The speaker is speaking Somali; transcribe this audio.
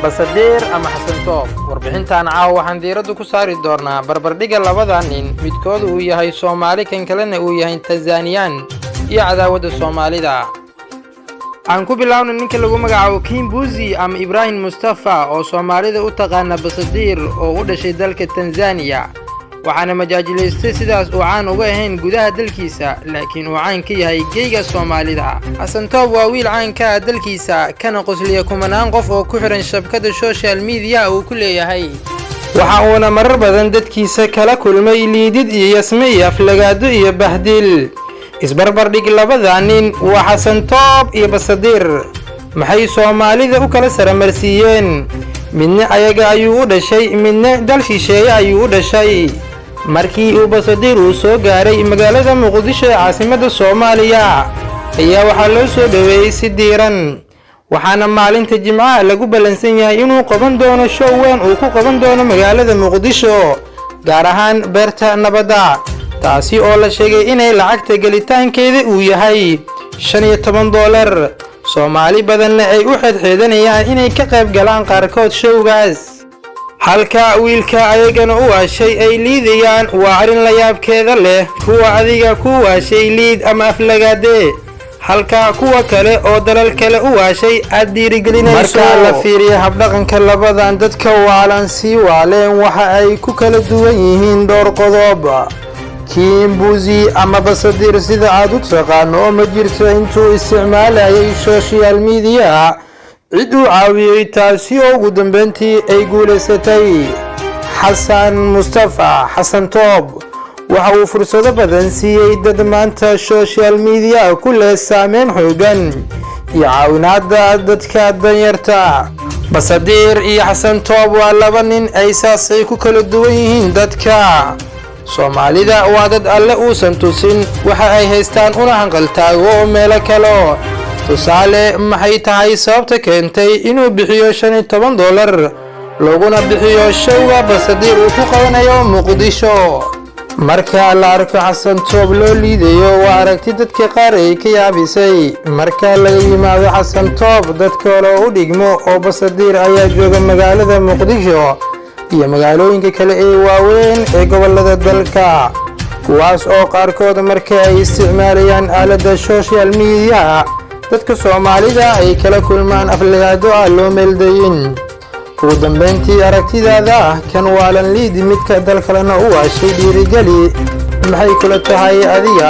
basadeer ama xasan toob warbixintan caawa waxaan diiradda ku saari doonaa barbardhiga labada nin midkood uu yahay Soomaali kan kalena uu yahay Tanzanian iyo cadaawadda Soomaalida aan ku bilaawno ninka lagu magacaabo Kimbuzi ama Ibrahim Mustafa oo Soomaalida u taqaana basadeer oo u dhashay dalka Tanzania waxaana majaajileystay sidaas uu caan uga ahayn gudaha dalkiisa laakiin uu caan ka yahay geeyga Soomaalida xasan toob waa wiil caan ka ah dalkiisa kana qosliya kumanaan qof oo ku xiran shabakada social media uu ku leeyahay waxa uuna marar badan dadkiisa kala kulmay liidid iyo yasme iyo aflagaado iyo bahdil isbarbardhig labada nin waa xasan toob iyo basadeer maxay Soomaalida u kala saramarsiiyeen midna ayaga ayuu u dhashay midna dal shisheeye ayuu u dhashay markii uu basadeer uu soo gaaray magaalada Muqdisho ee caasimadda Soomaaliya ayaa waxaa loo soo dhaweeyay si diiran waxaana maalinta Jimcaha lagu balansan yahay inuu qaban doono show weyn uu ku qaban doono magaalada Muqdisho gaar ahaan beerta nabadda taasi oo la sheegay inay lacagta gelitaankeeda uu yahay $15 Soomaali badanna ay u xidxiidanayaan inay ka qayb galaan qaarkood showgaas halka wiilka ayagana u waashay ay liidayaan waa arin la yaabkeeda leh kuwa adiga ku waashay liid ama aflagaade halka kuwa kale oo dalal kale u waashay aad dhiirigelinayso marka la fiiriyo habdhaqanka labadan dadka waalan si waaleen waxa ay ku kala duwan yihiin dhowr qodob Kimbuzi ama basadeer sida aad u taqaano ma jirto intuu isticmaalayay social media cid uu caawiyay taasi oo ugu dambeyntii ay guuleysatay xasan mustafa xasan toob waxa uu fursado badan siiyay dad maanta social media ku leh saameyn xooggan iyo caawinaadda dadka danyarta basadeer iyo xasan toob waa laba nin ay saasay ku kala duwan yihiin dadka Soomaalida waa dad alle uusan tusin waxa ay haystaan una hanqaltaago meelo kale tusaale maxay tahay sababta keentay inuu bixiyo $15 laguna bixiyo showga basadeer uu ku qabanayo Muqdisho marka la arko xasan toob loo liidayo waa aragti dadka qaar ay ka yaabisay marka laga yimaado xasan toob dadka loo u dhigmo oo basadeer ayaa jooga magaalada Muqdisho iyo magaalooyinka kale ee waaweyn ee gobolada dalka kuwaas oo qaarkood markay ay isticmaalayaan aaladda social media dadka Soomaalida ay kala kulmaan aflagaado loo meeldayin ugu dambeyntii aragtidaada kan waalan liid midka dal kalena u waashay dhiirigeli maxay kula tahay adiga